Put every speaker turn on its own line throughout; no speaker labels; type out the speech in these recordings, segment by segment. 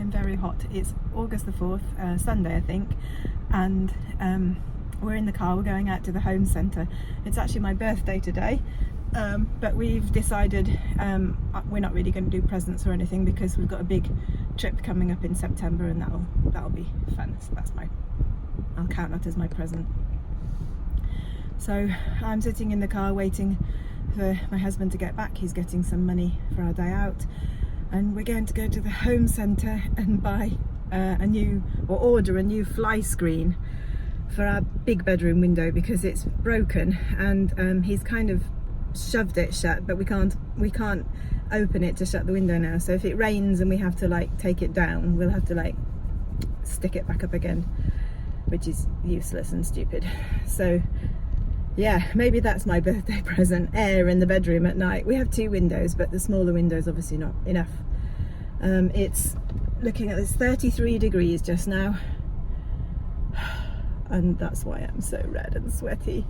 I'm very hot. It's August the 4th, Sunday I think, and we're in the car, we're going out to the home centre. It's actually my birthday today, but we've decided we're not really going to do presents or anything because we've got a big trip coming up in September, and that'll be fun. So I'll count that as my present. So I'm sitting in the car waiting for my husband to get back. He's getting some money for our day out, and we're going to go to the home centre and buy order a new fly screen for our big bedroom window because it's broken, and he's kind of shoved it shut, but we can't open it to shut the window now. So if it rains and we have to like take it down, we'll have to like stick it back up again, which is useless and stupid. So yeah, maybe that's my birthday present, air in the bedroom at night. We have 2 windows, but the smaller window's obviously not enough. It's looking at this 33 degrees just now, and that's why I'm so red and sweaty.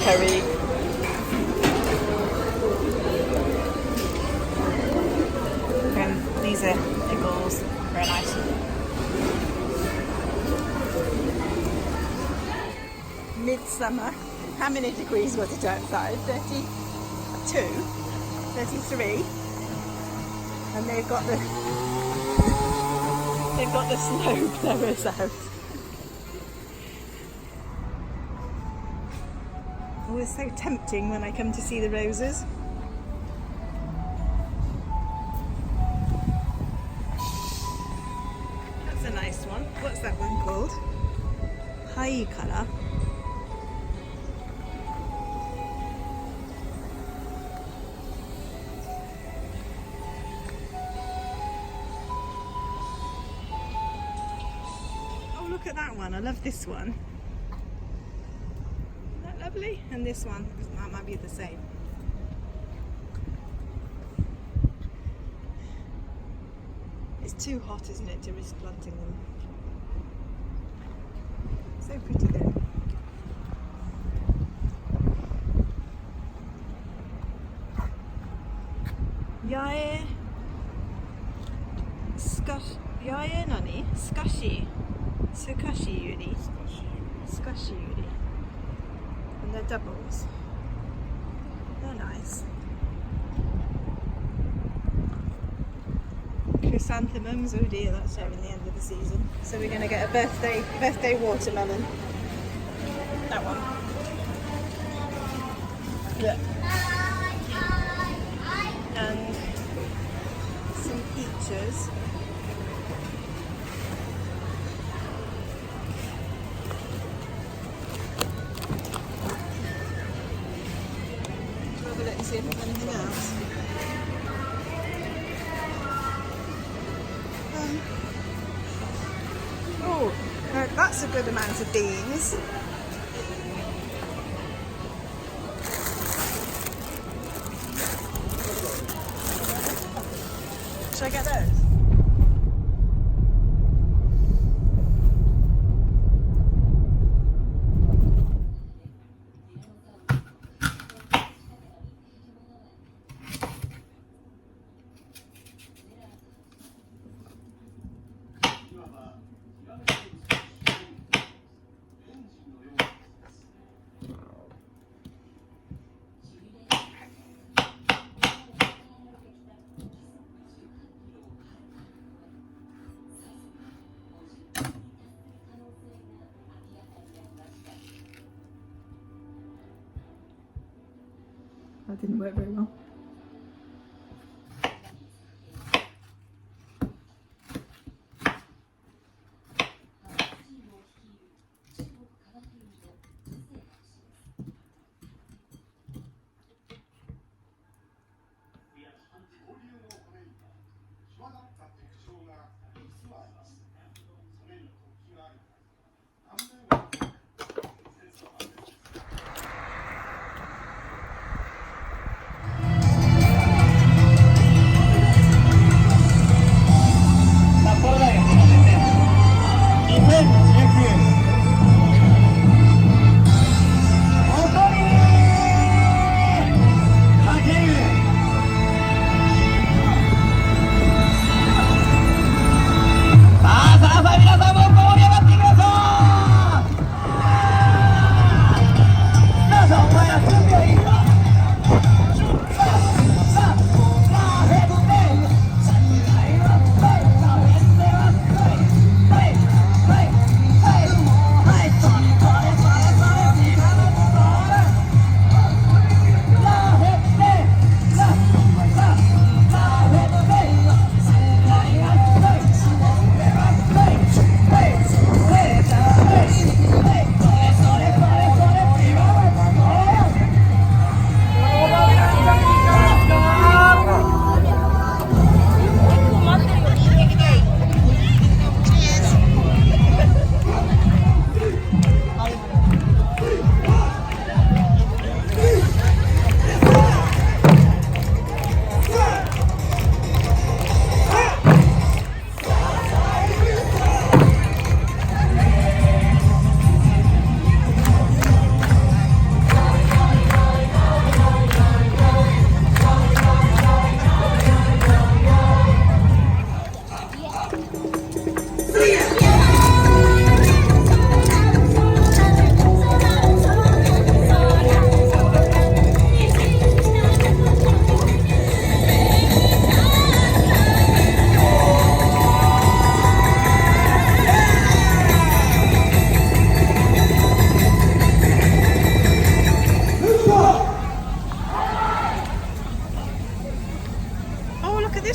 Curry. These are pickles, very nice. Midsummer. How many degrees was it outside? 32, 33, and they've got the snow blowers out. Oh, it's so tempting when I come to see the roses. That's a nice one. What's that one called? Haikara. Oh, look at that one. I love this one. Lovely. And this one, that might be the same. It's too hot, isn't it, to risk planting them. So pretty though. Yae nani? Skashi yuri. Skashi yuri. And they're doubles. They're nice. Chrysanthemums, oh dear, that's nearing the end of the season. So we're going to get a birthday watermelon. That one. Look. And some peaches. Let's see if there's anything else. Oh, that's a good amount of beans. Should I get those? That didn't work very well.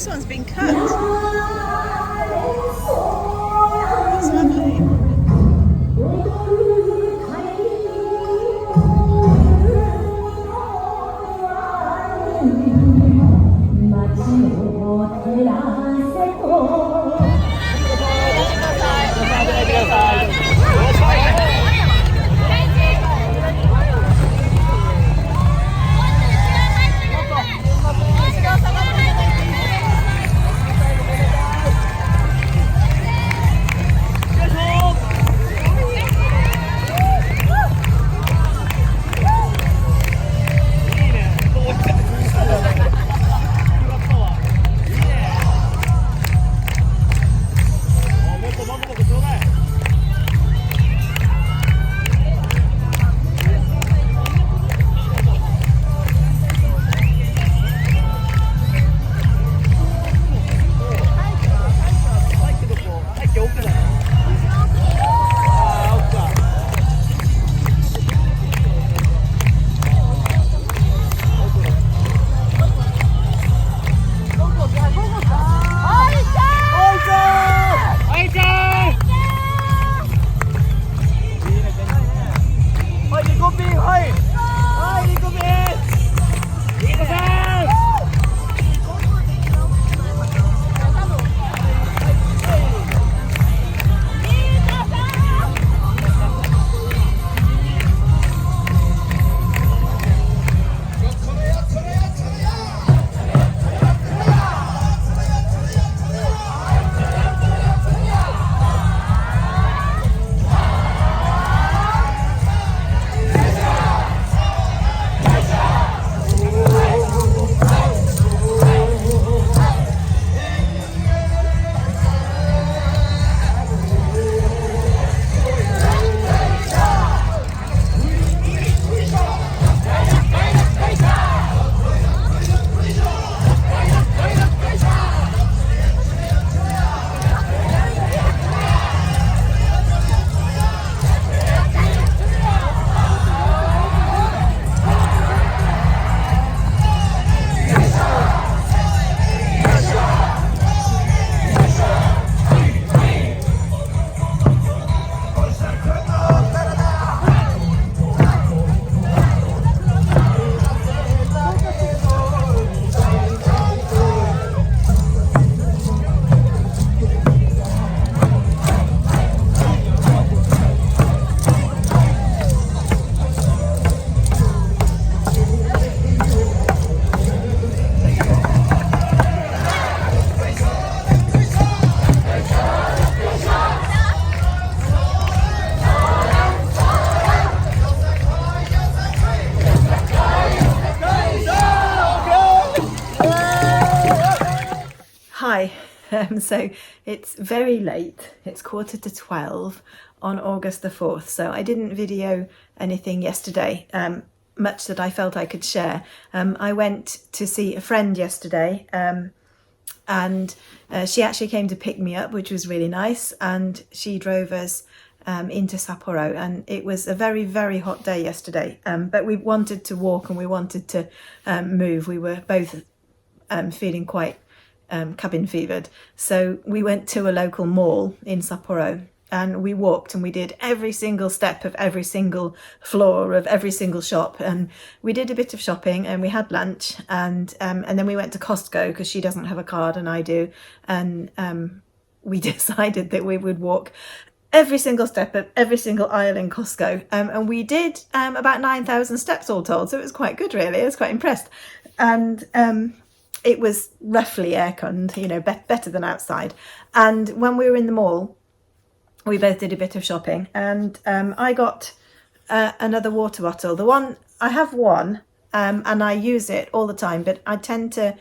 this one's been cut. That's lovely. Hi, so it's very late, it's 11:45 on August the 4th, so I didn't video anything yesterday, much that I felt I could share. I went to see a friend yesterday and she actually came to pick me up, which was really nice, and she drove us into Sapporo, and it was a very, very hot day yesterday, but we wanted to walk and we wanted to move. We were both feeling quite cabin fevered, so we went to a local mall in Sapporo and we walked and we did every single step of every single floor of every single shop, and we did a bit of shopping and we had lunch, and then we went to Costco because she doesn't have a card and I do, and we decided that we would walk every single step of every single aisle in Costco, and we did about 9,000 steps all told, so it was quite good really. I was quite impressed, and it was roughly air-conned, you know, better than outside. And when we were in the mall, we both did a bit of shopping, and I got another water bottle. The one, I have one, and I use it all the time, but I tend to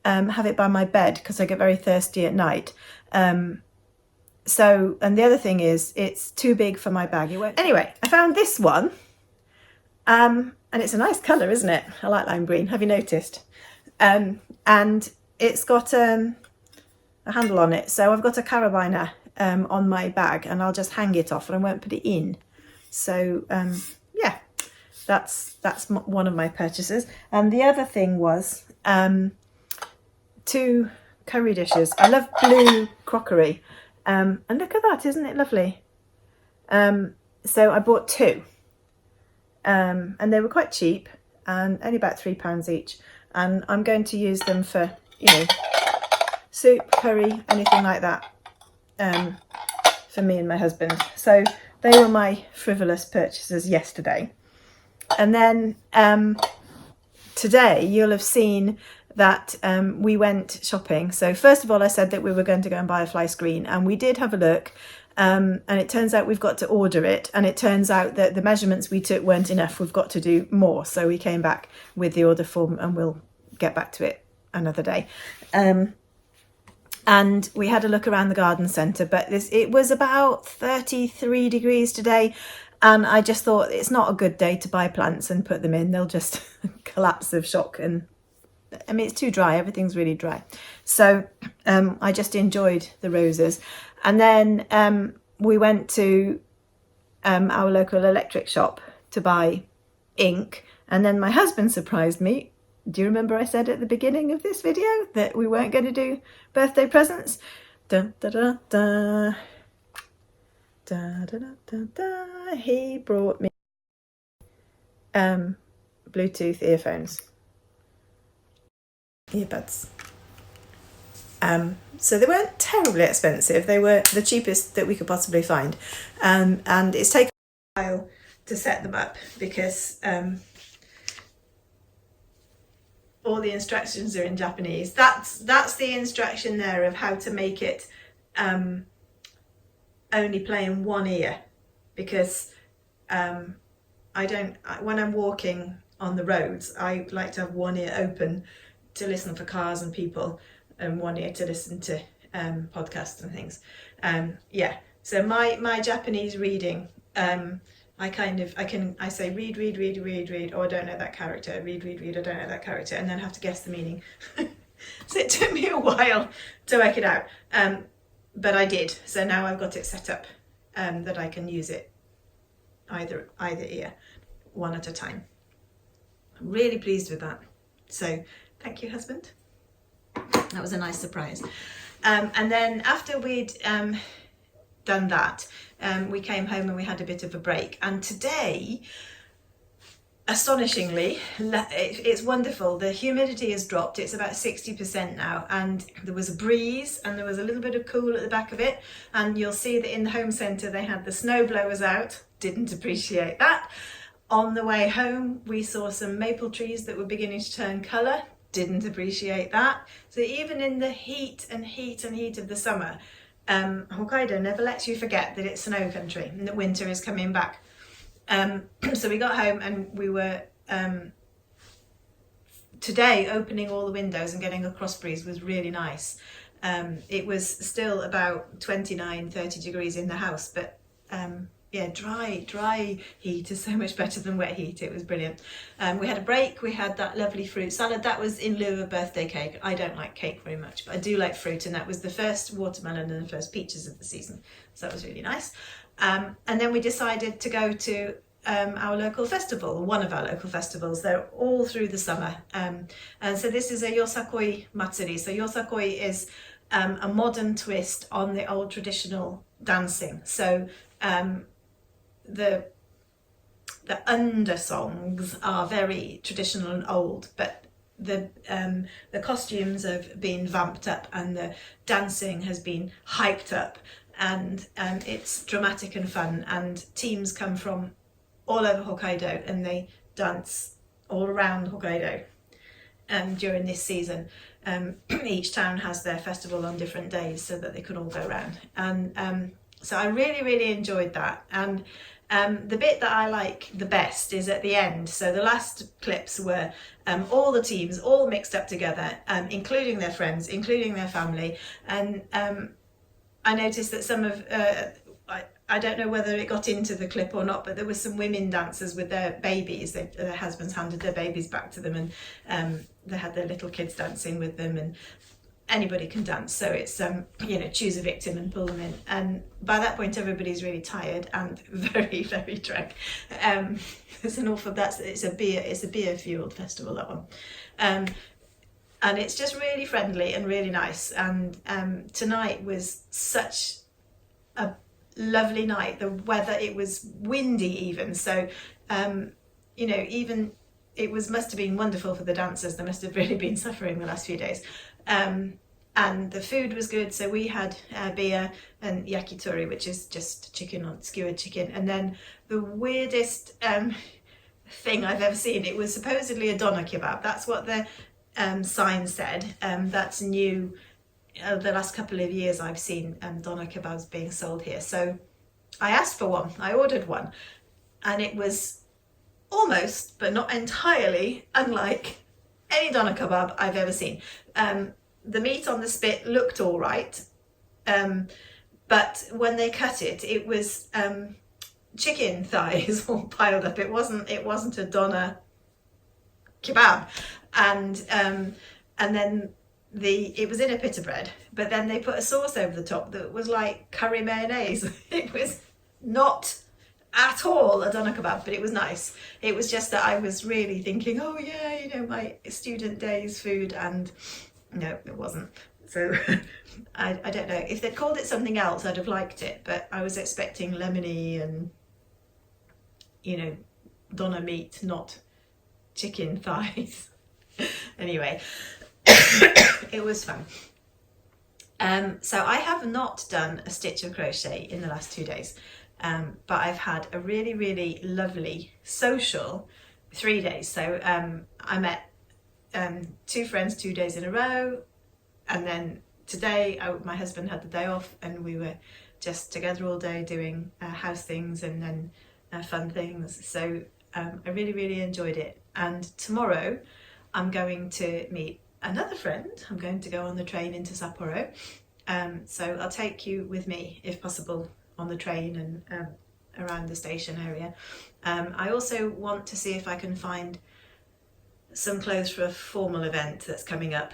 have it by my bed because I get very thirsty at night. So, and the other thing is, it's too big for my bag. Anyway, I found this one, and it's a nice colour, isn't it? I like lime green, have you noticed? And it's got a handle on it, so I've got a carabiner on my bag, and I'll just hang it off and I won't put it in. So yeah, that's one of my purchases. And the other thing was 2 curry dishes. I love blue crockery. And look at that, isn't it lovely? So I bought 2. And they were quite cheap and only about £3 each. And I'm going to use them for, you know, soup, curry, anything like that, for me and my husband. So they were my frivolous purchases yesterday. And then today you'll have seen that we went shopping. So first of all, I said that we were going to go and buy a fly screen, and we did have a look. And it turns out we've got to order it, and it turns out that the measurements we took weren't enough. We've got to do more. So we came back with the order form, and we'll get back to it another day. And we had a look around the garden centre, but it was about 33 degrees today, and I just thought it's not a good day to buy plants and put them in. They'll just collapse of shock, and I mean, it's too dry. Everything's really dry. So I just enjoyed the roses. And then we went to our local electric shop to buy ink, and then my husband surprised me. Do you remember I said at the beginning of this video that we weren't going to do birthday presents? Dun, da, da, da. Da, da, da, da, da. He brought me Bluetooth earbuds. So they weren't terribly expensive. They were the cheapest that we could possibly find. And it's taken a while to set them up because all the instructions are in Japanese. That's the instruction there of how to make it only play in one ear, because when I'm walking on the roads, I like to have one ear open to listen for cars and people, and one ear to listen to podcasts and things. So my Japanese reading, I say read, oh I don't know that character, read, I don't know that character, and then have to guess the meaning. So it took me a while to work it out, but I did. So now I've got it set up that I can use it either ear, one at a time. I'm really pleased with that. So thank you, husband. That was a nice surprise. And then after we'd done that, we came home and we had a bit of a break. And today, astonishingly, it's wonderful. The humidity has dropped. It's about 60% now, and there was a breeze and there was a little bit of cool at the back of it. And you'll see that in the home centre they had the snow blowers out. Didn't appreciate that. On the way home, we saw some maple trees that were beginning to turn colour. Didn't appreciate that. So even in the heat of the summer, Hokkaido never lets you forget that it's snow country and that winter is coming back. So we got home and we were today opening all the windows and getting a cross breeze was really nice. It was still about 29-30 degrees in the house, but dry heat is so much better than wet heat. It was brilliant. We had a break. We had that lovely fruit salad. That was in lieu of birthday cake. I don't like cake very much, but I do like fruit, and that was the first watermelon and the first peaches of the season. So that was really nice. And then we decided to go to our local festival, one of our local festivals. They're all through the summer. And so this is a Yosakoi Matsuri. So Yosakoi is a modern twist on the old traditional dancing. So the undersongs are very traditional and old, but the costumes have been vamped up and the dancing has been hyped up, and it's dramatic and fun, and teams come from all over Hokkaido and they dance all around Hokkaido during this season. Each town has their festival on different days so that they can all go around, and so I really enjoyed that. And the bit that I like the best is at the end. So the last clips were all the teams all mixed up together, including their friends, including their family. And I noticed that some of, I don't know whether it got into the clip or not, but there were some women dancers with their babies. Their husbands handed their babies back to them, and they had their little kids dancing with them, and anybody can dance. So it's choose a victim and pull them in, and by that point everybody's really tired and very drunk. It's a beer fueled festival, that one.
and it's just really friendly and really nice. And tonight was such a lovely night. The weather, it was windy even, so you know, even it must have been wonderful for the dancers. They must have really been suffering the last few days. And the food was good, so we had beer and yakitori, which is just chicken on skewered chicken. And then the weirdest thing I've ever seen, it was supposedly a doner kebab. That's what the sign said. That's new. The last couple of years I've seen doner kebabs being sold here, so I asked for one. I ordered one, and it was almost, but not entirely, unlike any doner kebab I've ever seen. The meat on the spit looked all right, but when they cut it, it was chicken thighs all piled up. It wasn't a doner kebab, and then it was in a pita bread, but then they put a sauce over the top that was like curry mayonnaise. It was not at all a doner kebab, but it was nice. It was just that I was really thinking, oh yeah, you know, my student days food, and no, it wasn't. So I don't know. If they'd called it something else, I'd have liked it, but I was expecting lemony and, you know, doner meat, not chicken thighs. Anyway, it was fun. So I have not done a stitch of crochet in the last 2 days, but I've had a really, really lovely social 3 days. So I met 2 friends 2 days in a row, and then today my husband had the day off, and we were just together all day doing house things and then fun things. So I really, really enjoyed it. And tomorrow I'm going to meet another friend. I'm going to go on the train into Sapporo, so I'll take you with me if possible on the train and around the station area. I also want to see if I can find some clothes for a formal event that's coming up,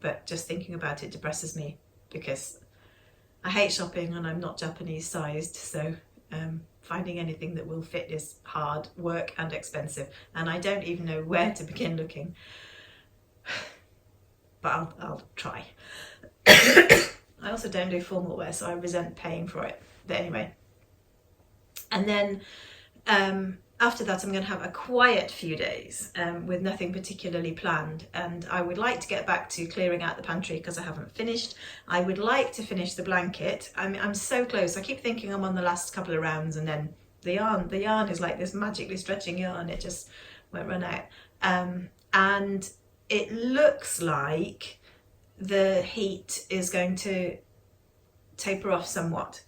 but just thinking about it depresses me because I hate shopping and I'm not Japanese sized, so finding anything that will fit is hard work and expensive, and I don't even know where to begin looking, but I'll try. I also don't do formal wear, so I resent paying for it, but anyway. And then after that I'm going to have a quiet few days with nothing particularly planned, and I would like to get back to clearing out the pantry because I haven't finished. I would like to finish the blanket. I'm so close. I keep thinking I'm on the last couple of rounds, and then the yarn is like this magically stretching yarn. It just won't run out. And it looks like the heat is going to taper off somewhat.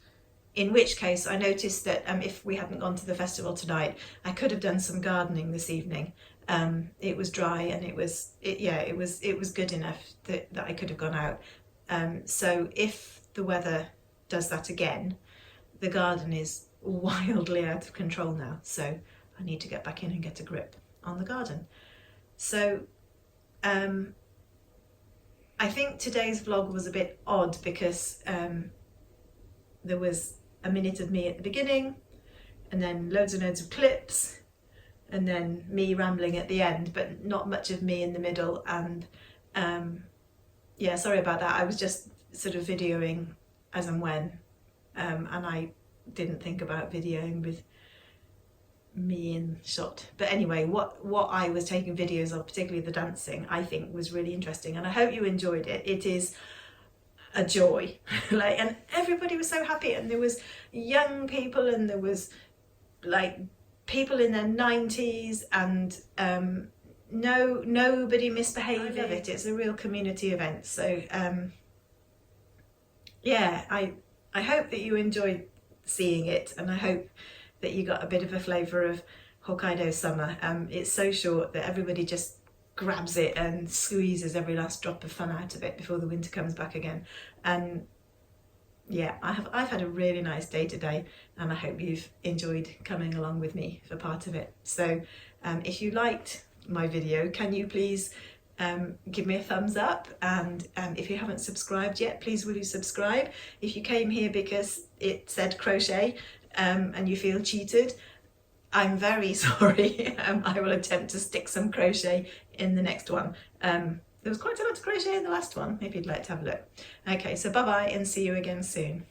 In which case I noticed that if we hadn't gone to the festival tonight, I could have done some gardening this evening. It was dry, and it was good enough that I could have gone out. So if the weather does that again, the garden is wildly out of control now. So I need to get back in and get a grip on the garden. So I think today's vlog was a bit odd because there was a minute of me at the beginning, and then loads and loads of clips, and then me rambling at the end, but not much of me in the middle. And yeah, sorry about that. I was just sort of videoing as and when, and I didn't think about videoing with me in shot. But anyway, what I was taking videos of, particularly the dancing, I think was really interesting, and I hope you enjoyed it. It is a joy. Like, and everybody was so happy, and there was young people, and there was like people in their 90s, and nobody misbehaved. I love it. It's a real community event. So yeah, I hope that you enjoyed seeing it, and I hope that you got a bit of a flavour of Hokkaido summer. It's so short that everybody just grabs it and squeezes every last drop of fun out of it before the winter comes back again. And yeah, I've had a really nice day today, and I hope you've enjoyed coming along with me for part of it. So if you liked my video, can you please give me a thumbs up, and if you haven't subscribed yet, please will you subscribe. If you came here because it said crochet and you feel cheated, I'm very sorry. I will attempt to stick some crochet in the next one. There was quite a lot to crochet in the last one. Maybe you'd like to have a look. Okay, so bye bye and see you again soon.